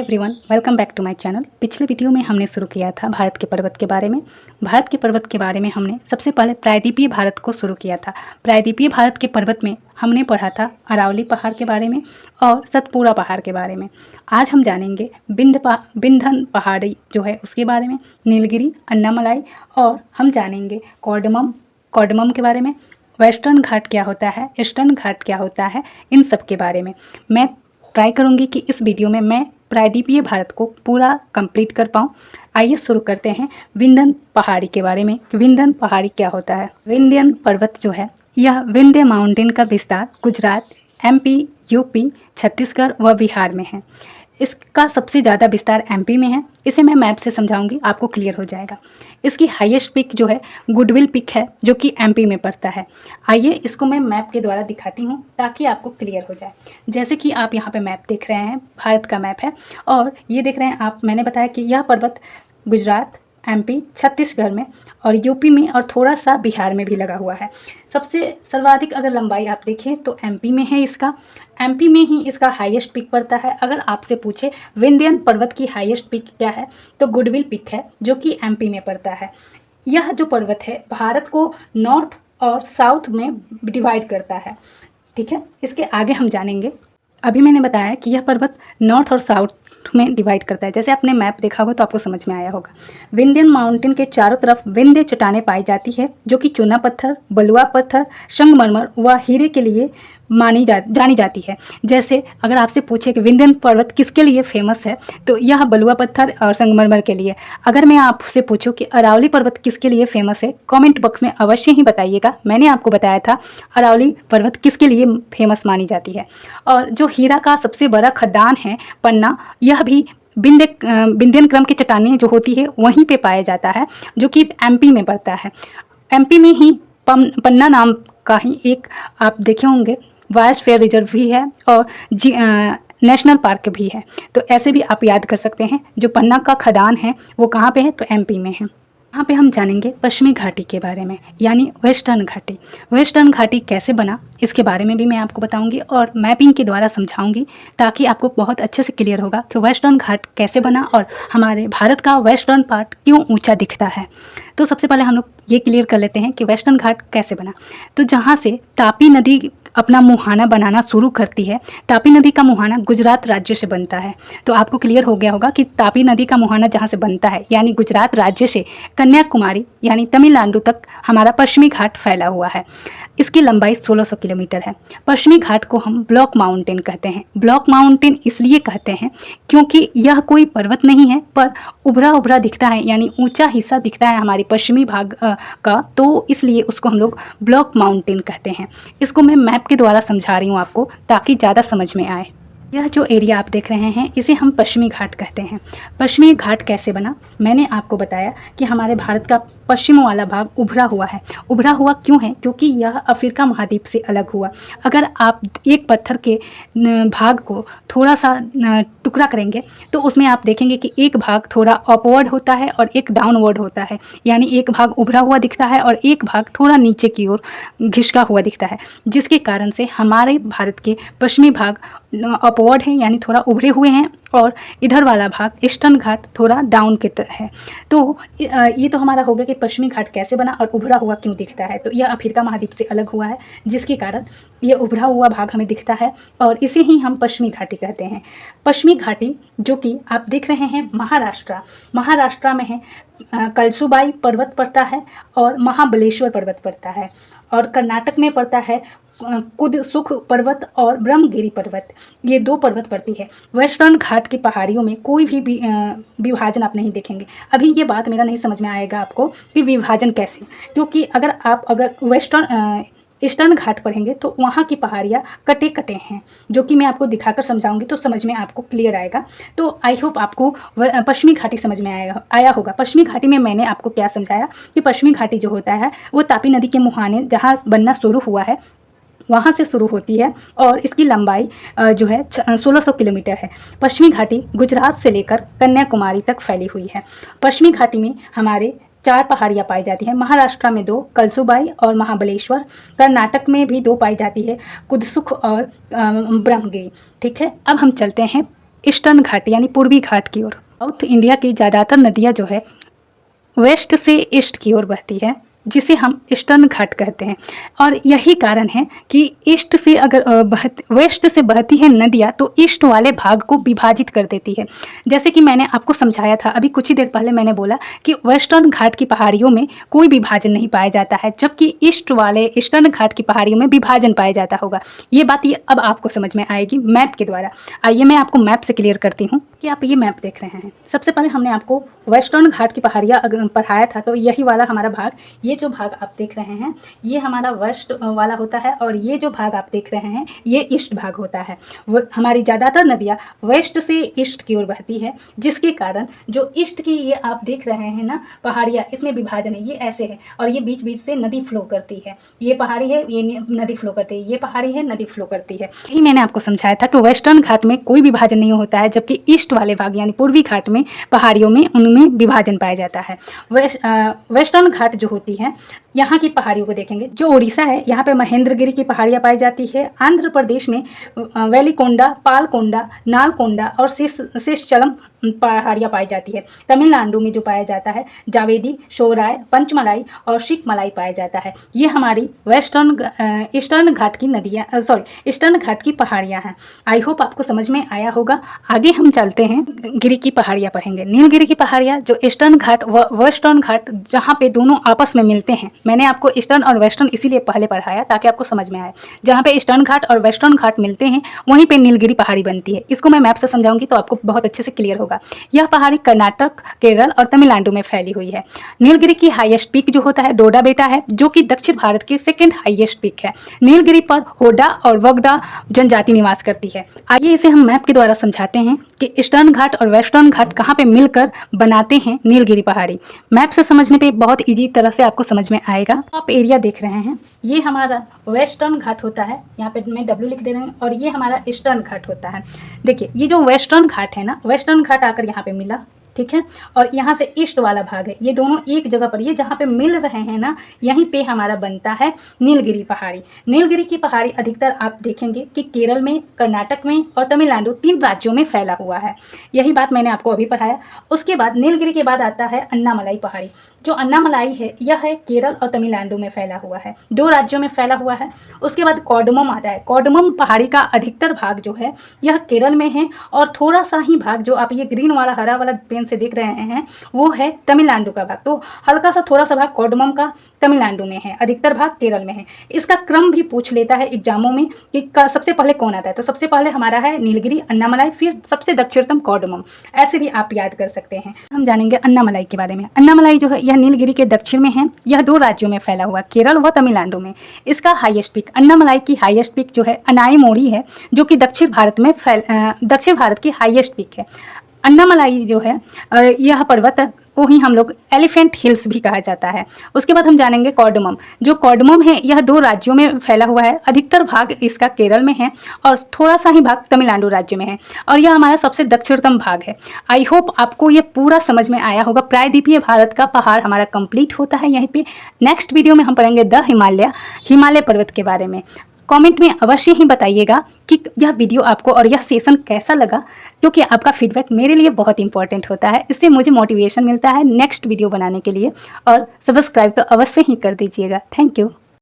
Everyone, welcome back to my channel. पिछले video में हमने शुरू किया था भारत के पर्वत के बारे में। भारत के पर्वत के बारे में हमने सबसे पहले प्रायद्वीपीय भारत को शुरू किया था। प्रायद्वीपीय भारत के पर्वत में हमने पढ़ा था अरावली पहाड़ के बारे में और सतपुड़ा पहाड़ के बारे में। आज हम जानेंगे विंध्य पहाड़ी जो है उसके बारे में, नीलगिरी, अन्नामलाई, और हम जानेंगे कॉर्डमम के बारे में। वेस्टर्न घाट क्या होता है, ईस्टर्न घाट क्या होता है, इन सब के बारे में मैं ट्राई करूंगी कि इस वीडियो में मैं प्रायद्वीपीय भारत को पूरा कंप्लीट कर पाऊँ। आइए शुरू करते हैं विंध्य पहाड़ी के बारे में कि विंध्य पहाड़ी क्या होता है। विंध्य पर्वत जो है यह विंध्य माउंटेन का विस्तार गुजरात, एमपी, यूपी, छत्तीसगढ़ व बिहार में है। इसका सबसे ज़्यादा विस्तार एमपी में है। इसे मैं मैप से समझाऊंगी, आपको क्लियर हो जाएगा। इसकी हाईएस्ट पिक जो है गुडविल पिक है जो कि एमपी में पड़ता है। आइए इसको मैं मैप के द्वारा दिखाती हूँ ताकि आपको क्लियर हो जाए। जैसे कि आप यहाँ पे मैप देख रहे हैं, भारत का मैप है, और ये देख रहे हैं आप, मैंने बताया कि यह पर्वत गुजरात, एमपी, छत्तीसगढ़ में और यूपी में और थोड़ा सा बिहार में भी लगा हुआ है। सबसे सर्वाधिक अगर लंबाई आप देखें तो एमपी में है। एमपी में ही इसका हाईएस्ट पिक पड़ता है। अगर आपसे पूछे विंध्य पर्वत की हाईएस्ट पिक क्या है तो गुडविल पिक है जो कि एमपी में पड़ता है। यह जो पर्वत है भारत को नॉर्थ और साउथ में डिवाइड करता है। ठीक है, इसके आगे हम जानेंगे। अभी मैंने बताया कि यह पर्वत नॉर्थ और साउथ में डिवाइड करता है। जैसे आपने मैप देखा होगा तो आपको समझ में आया होगा। विंध्य माउंटेन के चारों तरफ विंध्य चट्टानें पाई जाती है जो कि चूना पत्थर, बलुआ पत्थर, संगमरमर व हीरे के लिए जानी जाती है। जैसे अगर आपसे पूछे कि विंध्य पर्वत किसके लिए फेमस है तो यह बलुआ पत्थर और संगमरमर के लिए। अगर मैं आपसे पूछूं कि अरावली पर्वत किसके लिए फेमस है, कमेंट बॉक्स में अवश्य ही बताइएगा। मैंने आपको बताया था अरावली पर्वत किसके लिए फेमस मानी जाती है। और जो हीरा का सबसे बड़ा खदान है पन्ना, यह भी विंध्यन क्रम की चट्टानें जो होती है वहीं पे पाया जाता है जो कि एमपी में पड़ता है। एमपी में ही पन्ना नाम का ही एक आप देखे होंगे बायोस्फीयर रिजर्व भी है और नेशनल पार्क भी है। तो ऐसे भी आप याद कर सकते हैं। जो पन्ना का खदान है वो कहाँ पे है तो एमपी में है। यहाँ पे हम जानेंगे पश्चिमी घाटी के बारे में, यानी वेस्टर्न घाटी। वेस्टर्न घाटी कैसे बना इसके बारे में भी मैं आपको बताऊंगी और मैपिंग के द्वारा समझाऊंगी ताकि आपको बहुत अच्छे से क्लियर होगा कि वेस्टर्न घाट कैसे बना और हमारे भारत का वेस्टर्न पार्ट क्यों ऊंचा दिखता है। तो सबसे पहले हम लोग ये क्लियर कर लेते हैं कि वेस्टर्न घाट कैसे बना। तो जहाँ से तापी नदी अपना मुहाना बनाना शुरू करती है, तापी नदी का मुहाना गुजरात राज्य से बनता है। तो आपको क्लियर हो गया होगा कि तापी नदी का मुहाना जहाँ से बनता है यानी गुजरात राज्य से कन्याकुमारी यानी तमिलनाडु तक हमारा पश्चिमी घाट फैला हुआ है। इसकी लंबाई 1600 किलोमीटर है। पश्चिमी घाट को हम ब्लॉक माउंटेन कहते हैं। ब्लॉक माउंटेन इसलिए कहते हैं क्योंकि यह कोई पर्वत नहीं है पर उभरा उभरा दिखता है, यानी ऊंचा हिस्सा दिखता है हमारी पश्चिमी भाग का, तो इसलिए उसको हम लोग ब्लॉक माउंटेन कहते हैं। इसको मैं मैप के द्वारा समझा रही हूँ आपको ताकि ज़्यादा समझ में आए। यह जो एरिया आप देख रहे हैं इसे हम पश्चिमी घाट कहते हैं। पश्चिमी घाट कैसे बना, मैंने आपको बताया कि हमारे भारत का पश्चिम वाला भाग उभरा हुआ है। उभरा हुआ क्यों है, क्योंकि यह अफ्रीका महाद्वीप से अलग हुआ। अगर आप एक पत्थर के भाग को थोड़ा सा टुकड़ा करेंगे तो उसमें आप देखेंगे कि एक भाग थोड़ा अपवर्ड होता है और एक डाउनवर्ड होता है, यानी एक भाग उभरा हुआ दिखता है और एक भाग थोड़ा नीचे की ओर घिसका हुआ दिखता है, जिसके कारण से हमारे भारत के पश्चिमी भाग अपवर्ड है यानी थोड़ा उभरे हुए हैं और इधर वाला भाग ईस्टर्न घाट थोड़ा डाउन के है। तो ये तो हमारा हो गया कि पश्चिमी घाट कैसे बना और उभरा हुआ क्यों दिखता है। तो यह अफ्रीका महाद्वीप से अलग हुआ है जिसके कारण ये उभरा हुआ भाग हमें दिखता है और इसे ही हम पश्चिमी घाटी कहते हैं। पश्चिमी घाटी जो कि आप देख रहे हैं महाराष्ट्र में है। कलसुबाई पर्वत पड़ता है और महाबलेश्वर पर्वत पड़ता है, और कर्नाटक में पड़ता है कुदसुख पर्वत और ब्रह्मगिरी पर्वत। ये दो पर्वत पड़ती है। वेस्टर्न घाट की पहाड़ियों में कोई भी विभाजन आप नहीं देखेंगे। अभी ये बात मेरा नहीं समझ में आएगा आपको कि विभाजन कैसे, क्योंकि अगर ईस्टर्न घाट पढ़ेंगे तो वहाँ की पहाड़ियाँ कटे कटे हैं, जो कि मैं आपको दिखाकर समझाऊंगी तो समझ में आपको क्लियर आएगा। तो आई होप आपको पश्चिमी घाटी समझ में आया होगा। पश्चिमी घाटी में मैंने आपको क्या समझाया कि पश्चिमी घाटी जो होता है वो तापी नदी के मुहाने जहाँ बनना शुरू हुआ है वहाँ से शुरू होती है और इसकी लंबाई जो है 1600 किलोमीटर है। पश्चिमी घाटी गुजरात से लेकर कन्याकुमारी तक फैली हुई है। पश्चिमी घाटी में हमारे 4 पहाड़ियाँ पाई जाती हैं। महाराष्ट्र में 2, कलसुबाई और महाबलेश्वर। कर्नाटक में भी 2 पाई जाती है, कुदसुख और ब्रह्मगिरी। ठीक है, अब हम चलते हैं ईस्टर्न घाट यानी पूर्वी घाट की ओर। साउथ इंडिया की ज़्यादातर नदियाँ जो है वेस्ट से ईस्ट की ओर बहती है, जिसे हम ईस्टर्न घाट कहते हैं। और यही कारण है कि ईस्ट से अगर वेस्ट से बहती है नदियाँ तो ईस्ट वाले भाग को विभाजित कर देती है। जैसे कि मैंने आपको समझाया था अभी कुछ ही देर पहले, मैंने बोला कि वेस्टर्न घाट की पहाड़ियों में कोई विभाजन नहीं पाया जाता है, जबकि ईस्टर्न घाट की पहाड़ियों में विभाजन पाया जाता होगा। ये बात अब आपको समझ में आएगी मैप के द्वारा। आइए मैं आपको मैप से क्लियर करती हूँ कि आप ये मैप देख रहे हैं। सबसे पहले हमने आपको वेस्टर्न घाट की पहाड़ियाँ पढ़ाया था, तो यही वाला हमारा भाग, ये जो भाग आप देख रहे हैं ये हमारा वेस्ट वाला होता है, और ये जो भाग आप देख रहे हैं ये ईस्ट भाग होता है। हमारी ज़्यादातर नदियाँ वेस्ट से ईस्ट की ओर बहती है, जिसके कारण जो ईस्ट की ये आप देख रहे हैं ना पहाड़ियाँ, इसमें विभाजन है, ये ऐसे है और ये बीच बीच से नदी फ्लो करती है। ये पहाड़ी है, ये नदी फ्लो करती है, ये पहाड़ी है, नदी फ्लो करती है। यही मैंने आपको समझाया था कि वेस्टर्न घाट में कोई विभाजन नहीं होता है, जबकि ईस्ट वाले भाग यानी पूर्वी घाट में पहाड़ियों में उनमें विभाजन पाया जाता है। वेस्टर्न घाट जो होती है, यहाँ की पहाड़ियों को देखेंगे, जो उड़ीसा है यहाँ पे महेंद्रगिरी की पहाड़ियाँ पाई जाती है। आंध्र प्रदेश में वेलिकोंडा, पालकोंडा, नालकोंडा और शेषचलम पहाड़ियाँ पाई जाती है। तमिलनाडु में जो पाया जाता है जावेदी, शोराय, पंचमलाई और शिखमलाई पाया जाता है। ये हमारी ईस्टर्न घाट की नदियाँ ईस्टर्न घाट की पहाड़ियाँ हैं। आई होप आपको समझ में आया होगा। आगे हम चलते हैं, गिरी की पहाड़ियाँ पढ़ेंगे। नीलगिरी की पहाड़ियाँ जो ईस्टर्न घाट व वेस्टर्न घाट जहाँ पे दोनों आपस में मिलते हैं, मैंने आपको ईस्टर्न और वेस्टर्न इसीलिए पहले पढ़ाया ताकि आपको समझ में आए। जहाँ पे ईस्टर्न घाट और वेस्टर्न घाट मिलते हैं वहीं पे नीलगिरी पहाड़ी बनती है। इसको मैं मैप से समझाऊंगी तो आपको बहुत अच्छे से क्लियर होगा। यह पहाड़ी कर्नाटक, केरल और तमिलनाडु में फैली हुई है। नीलगिरी की हाईएस्ट पीक जो होता है डोडा बेटा है, जो कि दक्षिण भारत की सेकंड हाईएस्ट पीक है। नीलगिरी पर होडा और वगडा जनजाति निवास करती है। आइए इसे हम मैप के द्वारा समझाते हैं कि ईस्टर्न घाट और वेस्टर्न घाट कहाँ पे मिलकर बनाते हैं नीलगिरी पहाड़ी। मैप से समझने पे बहुत ईजी तरह से आपको समझ में आएगा। आप एरिया देख रहे हैं, ये हमारा वेस्टर्न घाट होता है, यहाँ पे मैं W लिख दे रही हूँ, और ये हमारा ईस्टर्न घाट होता है। देखिए ये जो वेस्टर्न घाट है ना, वेस्टर्न घाट आकर यहाँ पे मिला, ठीक है, और यहाँ से ईस्ट वाला भाग है, ये दोनों एक जगह पर, ये जहाँ पे मिल रहे हैं ना, यहीं पे हमारा बनता है नीलगिरी पहाड़ी। नीलगिरी की पहाड़ी अधिकतर आप देखेंगे कि केरल में, कर्नाटक में और तमिलनाडु 3 राज्यों में फैला हुआ है। यही बात मैंने आपको अभी पढ़ाया। उसके बाद नीलगिरी के बाद आता है अन्नामलाई पहाड़ी। जो अन्नामलाई है यह है केरल और तमिलनाडु में फैला हुआ है, 2 राज्यों में फैला हुआ है। उसके बाद कोडमम आता है। कोडमम पहाड़ी का अधिकतर भाग जो है यह केरल में है, और थोड़ा सा ही भाग जो आप ये ग्रीन वाला हरा वाला पेन से देख रहे हैं वो है तमिलनाडु का भाग। तो हल्का सा थोड़ा सा भाग कोडमम का तमिलनाडु में है, अधिकतर भाग केरल में है। इसका क्रम भी पूछ लेता है एग्जामों में कि सबसे पहले कौन आता है, तो सबसे पहले हमारा है नीलगिरी, अन्नामलाई, फिर सबसे दक्षिणतम कोडमम। ऐसे भी आप याद कर सकते हैं। हम जानेंगे अन्नामलाई के बारे में। अन्नामलाई जो है यह नीलगिरी के दक्षिण में है। यह 2 राज्यों में फैला हुआ, केरल व तमिलनाडु में। इसका हाईएस्ट पीक, अन्नामलाई की हाईएस्ट पीक जो है अनाईमोड़ी है, जो कि दक्षिण भारत की हाईएस्ट पीक है। अन्नामलाई जो है यह पर्वत को ही हम लोग एलिफेंट हिल्स भी कहा जाता है। उसके बाद हम जानेंगे कोडमम। जो कोडमम है यह 2 राज्यों में फैला हुआ है, अधिकतर भाग इसका केरल में है और थोड़ा सा ही भाग तमिलनाडु राज्य में है, और यह हमारा सबसे दक्षिणतम भाग है। आई होप आपको ये पूरा समझ में आया होगा। प्रायद्वीपीय भारत का पहाड़ हमारा कंप्लीट होता है यहीं पे। नेक्स्ट वीडियो में हम पढ़ेंगे द हिमालय पर्वत के बारे में। कमेंट में अवश्य ही बताइएगा कि यह वीडियो आपको और यह सेशन कैसा लगा, क्योंकि आपका फीडबैक मेरे लिए बहुत इंपॉर्टेंट होता है। इससे मुझे मोटिवेशन मिलता है नेक्स्ट वीडियो बनाने के लिए, और सब्सक्राइब तो अवश्य ही कर दीजिएगा। Thank you.